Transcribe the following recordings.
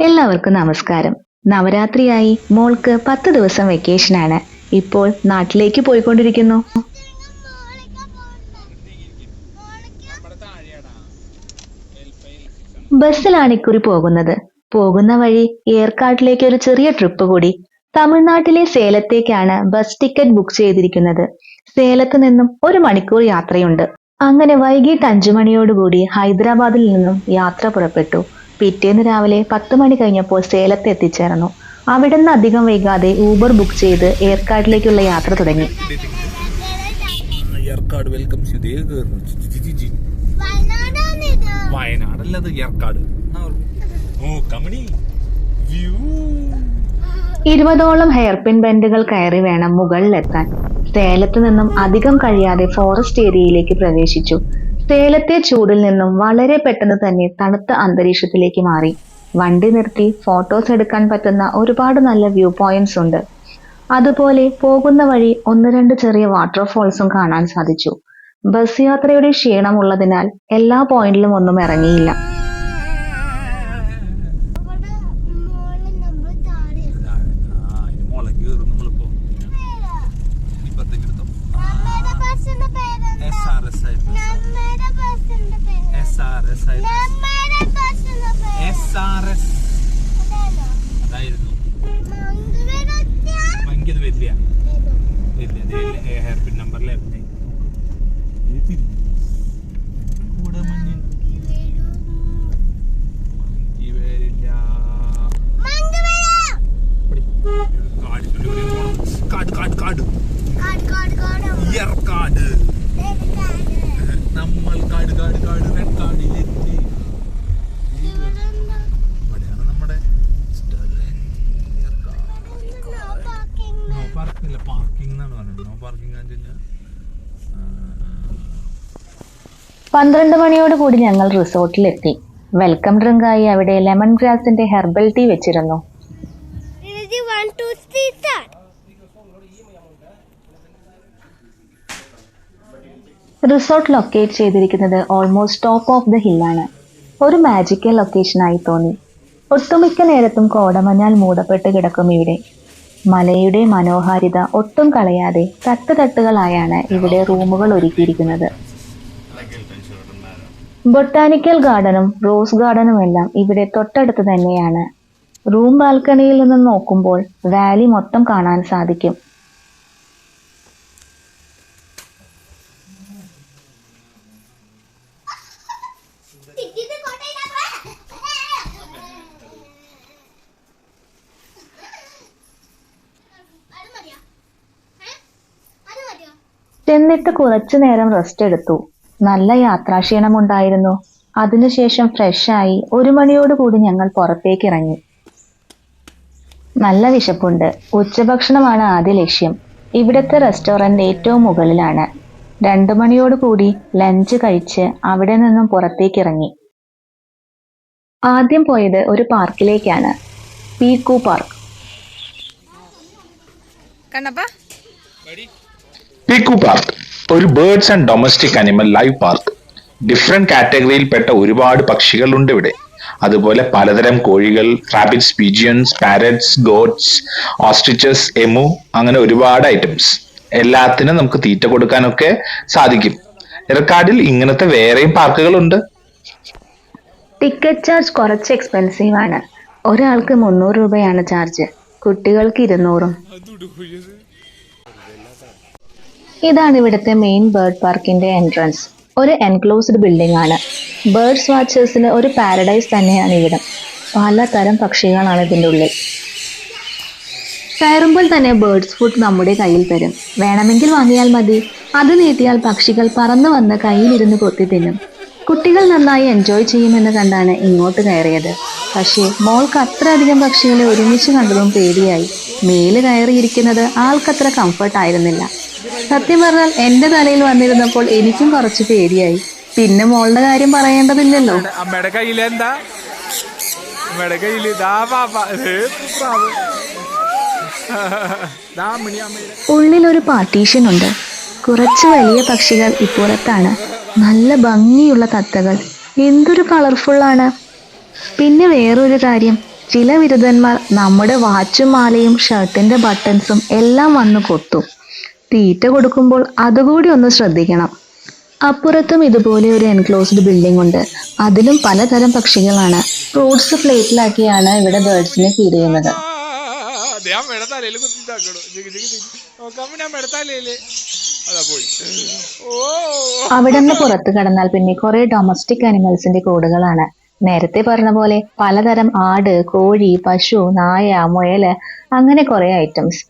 എല്ലാവർക്കും നമസ്കാരം. നവരാത്രിയായി മോൾക്ക് 10 ദിവസം വെക്കേഷനാണ്. ഇപ്പോൾ നാട്ടിലേക്ക് പോയിക്കൊണ്ടിരിക്കുന്നു. ബസ്സിലാണ് ഇക്കുറി പോകുന്നത്. പോകുന്ന വഴി ഏർക്കാട്ടിലേക്ക് ഒരു ചെറിയ ട്രിപ്പ് കൂടി. തമിഴ്നാട്ടിലെ സേലത്തേക്കാണ് ബസ് ടിക്കറ്റ് ബുക്ക് ചെയ്തിരിക്കുന്നത്. സേലത്ത് നിന്നും 1 മണിക്കൂർ യാത്രയുണ്ട്. അങ്ങനെ വൈകിട്ട് 5 മണിയോടുകൂടി ഹൈദരാബാദിൽ നിന്നും യാത്ര പുറപ്പെട്ടു. പിറ്റേന്ന് രാവിലെ 10 മണി കഴിഞ്ഞപ്പോൾ സേലത്ത് എത്തിച്ചേർന്നു. അവിടുന്ന് അധികം വൈകാതെ ഊബർ ബുക്ക് ചെയ്ത് ഏർക്കാട്ടിലേക്കുള്ള യാത്ര തുടങ്ങി. വയനാടല്ലത് ഏർക്കാട്. 20ഓളം ഹെയർപിൻ ബെൻഡുകൾ കയറി വേണം മുകളിലെത്താൻ. സേലത്ത് നിന്നും അധികം കഴിയാതെ ഫോറസ്റ്റ് ഏരിയയിലേക്ക് പ്രവേശിച്ചു. സേലത്തെ ചൂടിൽ നിന്നും വളരെ പെട്ടെന്ന് തന്നെ തണുത്ത അന്തരീക്ഷത്തിലേക്ക് മാറി. വണ്ടി നിർത്തി ഫോട്ടോസ് എടുക്കാൻ പറ്റുന്ന ഒരുപാട് നല്ല വ്യൂ പോയിന്റ്സ് ഉണ്ട്. അതുപോലെ പോകുന്ന വഴി 1-2 ചെറിയ വാട്ടർഫോൾസും കാണാൻ സാധിച്ചു. ബസ് യാത്രയുടെ ക്ഷീണമുള്ളതിനാൽ എല്ലാ പോയിന്റിലും ഒന്നും ഇറങ്ങിയില്ല. ഹെയർപിൻ നമ്പറിലെ നമ്മൾ കാട് കാട് കാട് കാടിലെത്തി. ഇവിടെയാണ് നമ്മുടെ നോ പാർക്കിംഗ് അല്ല, പാർക്കിംഗ് എന്നാണ് പറയുന്നത്. നോ പാർക്കിംഗ് ആൻഡ് 12 മണിയോട് കൂടി ഞങ്ങൾ റിസോർട്ടിലെത്തി. വെൽക്കം ഡ്രിങ്കായി അവിടെ ലെമൺ ഗ്രാസിന്റെ ഹെർബൽ ടീ വെച്ചിരുന്നു. റിസോർട്ട് ലൊക്കേറ്റ് ചെയ്തിരിക്കുന്നത് ഓൾമോസ്റ്റ് ടോപ്പ് ഓഫ് ദ ഹില്ലാണ്. ഒരു മാജിക്കൽ ലൊക്കേഷനായി തോന്നി. ഒട്ടുമിക്ക നേരത്തും കോടമഞ്ഞാൽ മൂടപ്പെട്ട് കിടക്കും ഇവിടെ. മലയുടെ മനോഹാരിത ഒട്ടും കളയാതെ തട്ടുതട്ടുകളായാണ് ഇവിടെ റൂമുകൾ ഒരുക്കിയിരിക്കുന്നത്. ബൊട്ടാനിക്കൽ ഗാർഡനും റോസ് ഗാർഡനും എല്ലാം ഇവിടെ തൊട്ടടുത്ത് തന്നെയാണ്. റൂം ബാൽക്കണിയിൽ നിന്നും നോക്കുമ്പോൾ വാലി മൊത്തം കാണാൻ സാധിക്കും. ചെന്നിട്ട് കുറച്ചു നേരം റെസ്റ്റ് എടുത്തു. നല്ല യാത്രാക്ഷീണമുണ്ടായിരുന്നു. അതിനുശേഷം ഫ്രഷായി 1 മണിയോടുകൂടി ഞങ്ങൾ പുറത്തേക്ക് ഇറങ്ങി. നല്ല വിശപ്പുണ്ട്. ഉച്ചഭക്ഷണമാണ് ആദ്യ ലക്ഷ്യം. ഇവിടുത്തെ റെസ്റ്റോറന്റ് ഏറ്റവും മുകളിലാണ്. 2 മണിയോടുകൂടി ലഞ്ച് കഴിച്ച് അവിടെ നിന്നും പുറത്തേക്ക് ഇറങ്ങി. ആദ്യം പോയത് ഒരു പാർക്കിലേക്കാണ്, പീക്കു പാർക്ക്. പീക്കു പാർക്ക് ഒരു birds and domestic animal live park. Different കാറ്റഗറിയിൽപ്പെട്ട ഒരുപാട് പക്ഷികളുണ്ട് ഇവിടെ. അതുപോലെ പലതരം കോഴികൾ, rabbits, pigeons, parrots, goats, ostriches, emu, അങ്ങനെ ഒരുപാട് ഐറ്റംസ്. എല്ലാത്തിനും നമുക്ക് തീറ്റ കൊടുക്കാനൊക്കെ സാധിക്കും. ഏർക്കാടിൽ ഇങ്ങനത്തെ വേറെയും പാർക്കുകളുണ്ട്. ടിക്കറ്റ് ചാർജ് കുറച്ച് എക്സ്പെൻസീവ് ആണ്. ഒരാൾക്ക് 300 രൂപയാണ് ചാർജ്, കുട്ടികൾക്ക് 200. ഇതാണ് ഇവിടുത്തെ മെയിൻ ബേർഡ് പാർക്കിന്റെ എൻട്രൻസ്. ഒരു എൻക്ലോസ്ഡ് ബിൽഡിംഗ് ആണ്. ബേർഡ്സ് വാച്ചേഴ്സിന് ഒരു പാരഡൈസ് തന്നെയാണ് ഇവിടം. പലതരം പക്ഷികളാണ് ഇതിൻ്റെ ഉള്ളിൽ. കയറുമ്പോൾ തന്നെ ബേർഡ്സ് ഫുഡ് നമ്മുടെ കയ്യിൽ തരും. വേണമെങ്കിൽ വാങ്ങിയാൽ മതി. അത് നീട്ടിയാൽ പക്ഷികൾ പറന്നു വന്ന് കയ്യിലിരുന്ന് കൊത്തി തിന്നും. കുട്ടികൾ നന്നായി എൻജോയ് ചെയ്യുമെന്ന് കണ്ടാണ് ഇങ്ങോട്ട് കയറിയത്. പക്ഷേ മോൾക്ക് അത്രയധികം പക്ഷികളെ ഒരുമിച്ച് കണ്ടതും പേടിയായി. മേല് കയറിയിരിക്കുന്നത് ആൾക്കത്ര കംഫർട്ട് ആയിരുന്നില്ല. സത്യം പറഞ്ഞാൽ എന്റെ തലയിൽ വന്നിരുന്നപ്പോൾ എനിക്കും കുറച്ച് പേടിയായി. പിന്നെ മോളുടെ കാര്യം പറയേണ്ടതില്ലല്ലോ. അമ്മയുടെ കയ്യിലെന്താ? അമ്മയുടെ കയ്യിൽ ഉള്ളിലൊരു പാർട്ടീഷൻ ഉണ്ട്. കുറച്ച് വലിയ പക്ഷികൾ ഇപ്പുറത്താണ്. നല്ല ഭംഗിയുള്ള തത്തകൾ. എന്തൊരു കളർഫുള്ളാണ്. പിന്നെ വേറൊരു കാര്യം, ചില ബിരുദന്മാർ നമ്മുടെ വാച്ചും മാലയും ഷർട്ടിന്റെ ബട്ടൺസും എല്ലാം വന്ന് കൊത്തും. തീറ്റ കൊടുക്കുമ്പോൾ അതുകൂടി ഒന്ന് ശ്രദ്ധിക്കണം. അപ്പുറത്തും ഇതുപോലെ ഒരു എൻക്ലോസ്ഡ് ബിൽഡിംഗ് ഉണ്ട്. അതിലും പലതരം പക്ഷികളാണ്. ഫ്രൂട്ട്സ് പ്ലേറ്റിലാക്കിയാണ് ഇവിടെ ബേർഡ്സിനെ ഫീഡ് ചെയ്യുന്നത്. അവിടെ നിന്ന് പുറത്ത് കടന്നാൽ പിന്നെ കുറെ ഡൊമസ്റ്റിക് അനിമൽസിന്റെ കൂടുകളാണ്. നേരത്തെ പറഞ്ഞ പോലെ പലതരം ആട്, കോഴി, പശു, നായ, മുയല്, അങ്ങനെ കുറെ ഐറ്റംസ്.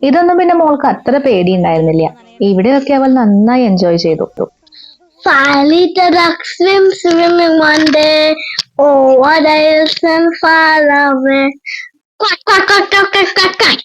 ഇതൊന്നും പിന്നെ മോൾക്ക് അത്ര പേടിയുണ്ടായിരുന്നില്ല. ഇവിടെയൊക്കെ അവൾ നന്നായി എൻജോയ് ചെയ്തു. Finally, the duck swimming one day. Oh, what I swim far away. Quack, quack, quack, quack, quack, quack, quack.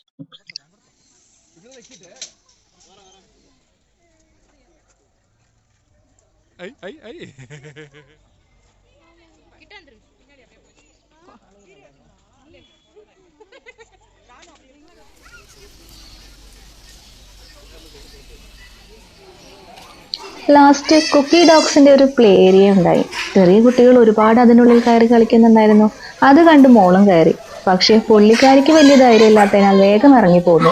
Last കുക്കി ഡോഗ്സിന്റെ ഒരു പ്ലേ ഏരിയ ഉണ്ടായി. ചെറിയ കുട്ടികൾ ഒരുപാട് അതിനുള്ളിൽ കയറി കളിക്കുന്നുണ്ടായിരുന്നു. അത് കണ്ട് മോളും കയറി. പക്ഷെ പുള്ളിക്കാരിക്ക് വലിയ ധൈര്യം ഇല്ലാത്തതിനാൽ വേഗം ഇറങ്ങിപ്പോന്നു.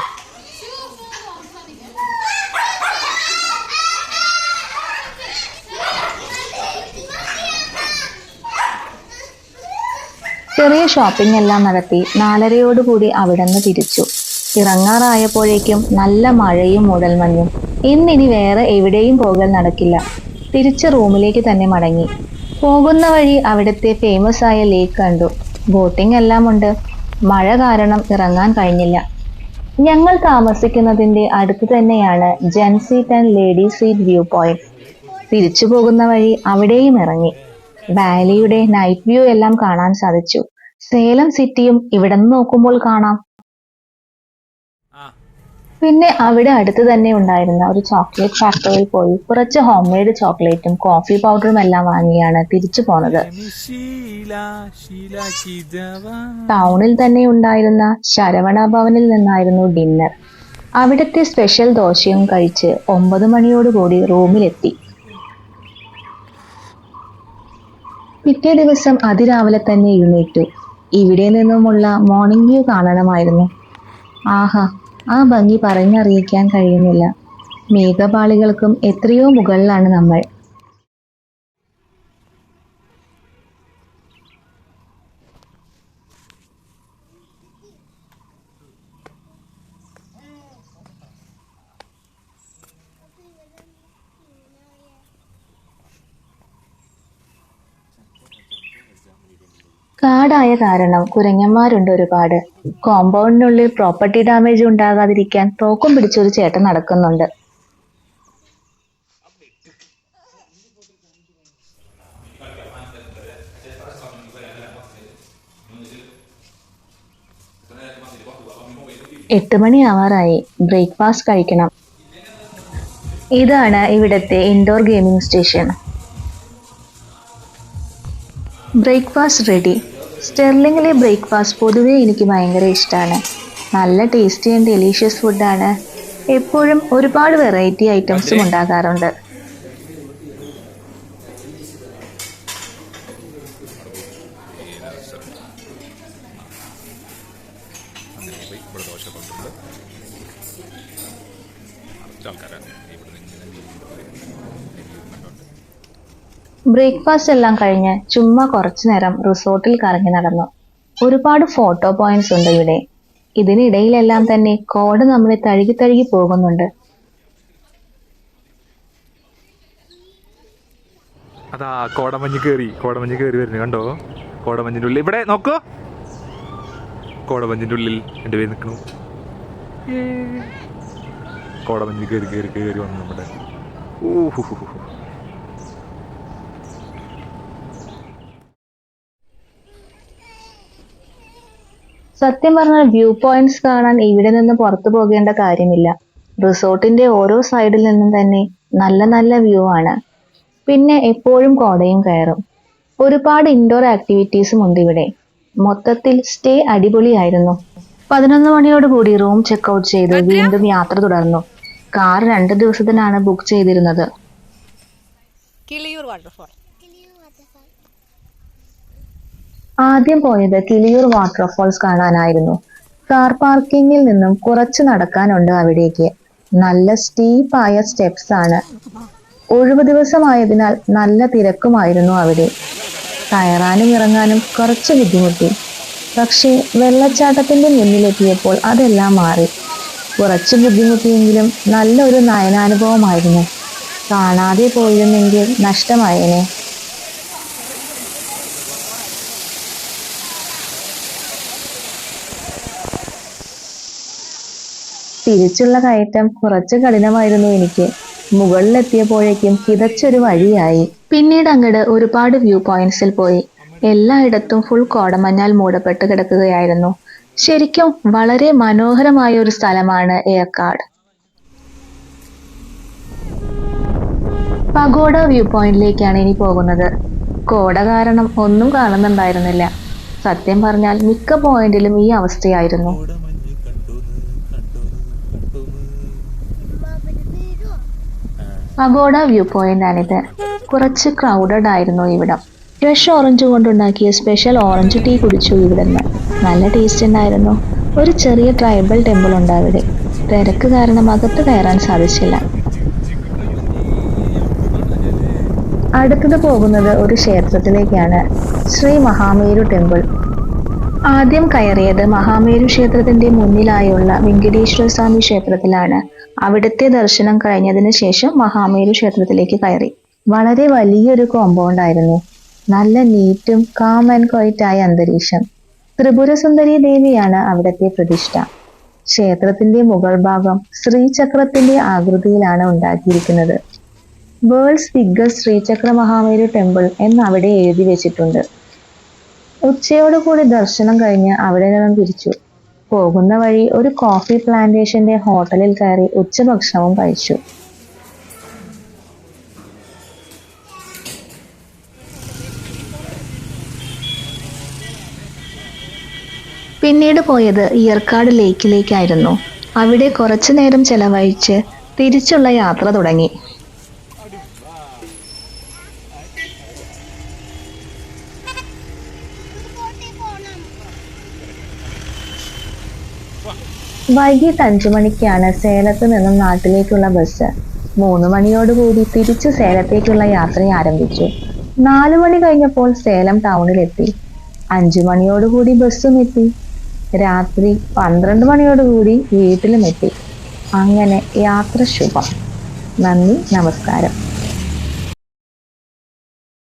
ചെറിയ ഷോപ്പിംഗ് എല്ലാം നടത്തി 4:30 അവിടെ നിന്ന് തിരിച്ചു. ഇറങ്ങാറായപ്പോഴേക്കും നല്ല മഴയും മൂടൽമഞ്ഞും. ഇന്നിനി വേറെ എവിടെയും പോകൽ നടക്കില്ല. തിരിച്ച് റൂമിലേക്ക് തന്നെ മടങ്ങി. പോകുന്ന വഴി അവിടുത്തെ ഫേമസ് ആയ ലേക്ക് കണ്ടു. ബോട്ടിംഗ് എല്ലാം ഉണ്ട്. മഴ കാരണം ഇറങ്ങാൻ കഴിഞ്ഞില്ല. ഞങ്ങൾ താമസിക്കുന്നതിന്റെ അടുത്ത് തന്നെയാണ് gents seat and lady seat view point. തിരിച്ചു പോകുന്ന വഴി അവിടെയും ഇറങ്ങി. വാലിയുടെ നൈറ്റ് വ്യൂ എല്ലാം കാണാൻ സാധിച്ചു. സേലം സിറ്റിയും ഇവിടെ നിന്ന് നോക്കുമ്പോൾ കാണാം. പിന്നെ അവിടെ അടുത്ത് തന്നെ ഉണ്ടായിരുന്ന ഒരു ചോക്ലേറ്റ് ഫാക്ടറിയിൽ പോയി കുറച്ച് ഹോം മെയ്ഡ് ചോക്ലേറ്റും കോഫി പൗഡറും എല്ലാം വാങ്ങിയാണ് തിരിച്ചു പോന്നത്. ടൗണിൽ തന്നെ ഉണ്ടായിരുന്ന ശരവണ ഭവനിൽ നിന്നായിരുന്നു ഡിന്നർ. അവിടുത്തെ സ്പെഷ്യൽ ദോശയും കഴിച്ച് 9 മണിയോടുകൂടി റൂമിലെത്തി. പിറ്റേ ദിവസം അതിരാവിലെ തന്നെ എഴുന്നേറ്റു. ഇവിടെ നിന്നുമുള്ള മോർണിംഗ് വ്യൂ കാണണമായിരുന്നു. ആഹാ, ആ ഭംഗി പറഞ്ഞറിയിക്കാൻ കഴിയുന്നില്ല. മേഘപാളികൾക്കും എത്രയോ മുകളിലാണ് നമ്മൾ. കാടായ കാരണം കുരങ്ങന്മാരുണ്ട് ഒരുപാട്. കോമ്പൗണ്ടിനുള്ളിൽ പ്രോപ്പർട്ടി ഡാമേജ് ഉണ്ടാകാതിരിക്കാൻ തോക്കും പിടിച്ചൊരു ചേട്ടൻ നടക്കുന്നുണ്ട്. എട്ട് മണി ആവാറായി. ബ്രേക്ക്ഫാസ്റ്റ് കഴിക്കണം. ഇതാണ് ഇവിടുത്തെ indoor gaming station. Breakfast ready. സ്റ്റെർലിങ്ങിലെ ബ്രേക്ക്ഫാസ്റ്റ് പൊതുവേ എനിക്ക് ഭയങ്കര ഇഷ്ടമാണ്. നല്ല ടേസ്റ്റി ആൻഡ് ഡെലീഷ്യസ് ഫുഡാണ്. എപ്പോഴും ഒരുപാട് വെറൈറ്റി ഐറ്റംസും ഉണ്ടാകാറുണ്ട്. ബ്രേക്ക്ഫാസ്റ്റ് എല്ലാം കഴിഞ്ഞ് ചുമ്മാ കുറച്ചു നേരം റിസോർട്ടിൽ കറങ്ങി നടന്നു. ഒരുപാട് ഫോട്ടോ പോയിന്റ്സ് ഉണ്ട് ഇവിടെ. ഇതിനിടയിലെല്ലാം തന്നെ കോട നമ്മളെ തഴുകി തഴുകി പോകുന്നുണ്ട്. അതാ കോടമഞ്ഞ് കേറി വരുന്നു കണ്ടോ. കോടമഞ്ഞിന്റെ ഉള്ളിൽ ഇവിടെ നോക്കൂ. കോടമഞ്ഞിന്റെ ഉള്ളിൽ എൻ്റെ പേര് നിൽക്കണു. കോടമഞ്ഞ് കേറി വന്നു നമ്മുടെ. സത്യം പറഞ്ഞാൽ വ്യൂ പോയിന്റ്സ് കാണാൻ ഇവിടെ നിന്ന് പുറത്തു പോകേണ്ട കാര്യമില്ല. റിസോർട്ടിന്റെ ഓരോ സൈഡിൽ നിന്നും തന്നെ നല്ല നല്ല വ്യൂ ആണ്. പിന്നെ എപ്പോഴും കോടയും കയറും. ഒരുപാട് ഇൻഡോർ ആക്ടിവിറ്റീസും ഉണ്ട് ഇവിടെ. മൊത്തത്തിൽ സ്റ്റേ അടിപൊളിയായിരുന്നു. 11 മണിയോടുകൂടി റൂം ചെക്ക്ഔട്ട് ചെയ്ത് വീണ്ടും യാത്ര തുടർന്നു. കാർ 2 ദിവസത്തിനാണ് ബുക്ക് ചെയ്തിരുന്നത്. ആദ്യം പോയത് കിളിയൂർ വാട്ടർഫോൾസ് കാണാനായിരുന്നു. കാർ പാർക്കിങ്ങിൽ നിന്നും കുറച്ച് നടക്കാനുണ്ട് അവിടേക്ക്. നല്ല സ്റ്റീപ്പായ സ്റ്റെപ്സ് ആണ്. ഒഴിവു ദിവസമായതിനാൽ നല്ല തിരക്കുമായിരുന്നു അവിടെ. കയറാനും ഇറങ്ങാനും കുറച്ച് ബുദ്ധിമുട്ടി. പക്ഷേ വെള്ളച്ചാട്ടത്തിന്റെ മുന്നിലെത്തിയപ്പോൾ അതെല്ലാം മാറി. കുറച്ച് ബുദ്ധിമുട്ടിയെങ്കിലും നല്ലൊരു നയനാനുഭവമായിരുന്നു. കാണാതെ പോയിരുന്നെങ്കിൽ നഷ്ടമായേനെ. തിരിച്ചുള്ള കയറ്റം കുറച്ച് കഠിനമായിരുന്നു എനിക്ക്. മുകളിലെത്തിയപ്പോഴേക്കും കിതച്ചൊരു വഴിയായി. പിന്നീട് അങ്ങട് ഒരുപാട് വ്യൂ പോയിന്റ്സിൽ പോയി. എല്ലായിടത്തും ഫുൾ കോടമഞ്ഞാൽ മൂടപ്പെട്ട് കിടക്കുകയായിരുന്നു. ശരിക്കും വളരെ മനോഹരമായ ഒരു സ്ഥലമാണ് ഏർക്കാട്. പഗോഡ വ്യൂ പോയിന്റിലേക്കാണ് ഇനി പോകുന്നത്. കോട കാരണം ഒന്നും കാണുന്നുണ്ടായിരുന്നില്ല. സത്യം പറഞ്ഞാൽ മിക്ക പോയിന്റിലും ഈ അവസ്ഥയായിരുന്നു. പഗോഡ വ്യൂ പോയിന്റ് ആണിത്. കുറച്ച് ക്രൗഡഡ് ആയിരുന്നു ഇവിടം. ഫ്രഷ് ഓറഞ്ച് കൊണ്ടുണ്ടാക്കിയ സ്പെഷ്യൽ ഓറഞ്ച് ടീ കുടിച്ചു ഇവിടുന്ന്. നല്ല ടേസ്റ്റ് ഉണ്ടായിരുന്നു. ഒരു ചെറിയ ട്രൈബൽ ടെമ്പിൾ ഉണ്ട് അവിടെ. തിരക്ക് കാരണം അകത്ത് കയറാൻ സാധിച്ചില്ല. അടുത്തത് പോകുന്നത് ഒരു ക്ഷേത്രത്തിലേക്കാണ്. ശ്രീ മഹാമേരു ടെമ്പിൾ. ആദ്യം കയറിയത് മഹാമേരു ക്ഷേത്രത്തിന്റെ മുന്നിലായുള്ള വെങ്കടേശ്വര സ്വാമി ക്ഷേത്രത്തിലാണ്. അവിടുത്തെ ദർശനം കഴിഞ്ഞതിന് ശേഷം മഹാമേരു ക്ഷേത്രത്തിലേക്ക് കയറി. വളരെ വലിയൊരു കോമ്പൗണ്ട് ആയിരുന്നു. നല്ല നീറ്റും കാം ആൻഡ് ക്വയറ്റ് ആയ അന്തരീക്ഷം. ത്രിപുരസുന്ദരി ദേവിയാണ് അവിടുത്തെ പ്രതിഷ്ഠ. ക്ഷേത്രത്തിന്റെ മുകൾ ഭാഗം ശ്രീചക്രത്തിന്റെ ആകൃതിയിലാണ് ഉണ്ടാക്കിയിരിക്കുന്നത്. World's biggest Srichakra Mahameru temple എന്ന് അവിടെ എഴുതി വെച്ചിട്ടുണ്ട്. ഉച്ചയോടുകൂടി ദർശനം കഴിഞ്ഞ് അവിടെ നിന്നും തിരിച്ചു. പോകുന്ന വഴി ഒരു കോഫി പ്ലാന്റേഷന്റെ ഹോട്ടലിൽ കയറി ഉച്ചഭക്ഷണവും കഴിച്ചു. പിന്നീട് പോയത് ഏർക്കാട് ലേക്കിലേക്കായിരുന്നു. അവിടെ കുറച്ചു നേരം ചെലവഴിച്ച് തിരിച്ചുള്ള യാത്ര തുടങ്ങി. വൈകിട്ട് 5 മണിക്കാണ് സേലത്ത് നിന്നും നാട്ടിലേക്കുള്ള ബസ്. 3 മണിയോടുകൂടി തിരിച്ചു സേലത്തേക്കുള്ള യാത്ര ആരംഭിച്ചു. 4 മണി കഴിഞ്ഞപ്പോൾ സേലം ടൗണിലെത്തി. 5 മണിയോടുകൂടി ബസ്സും എത്തി. രാത്രി 12 മണിയോടുകൂടി വീട്ടിലും എത്തി. അങ്ങനെ യാത്ര ശുഭം. നന്ദി, നമസ്കാരം.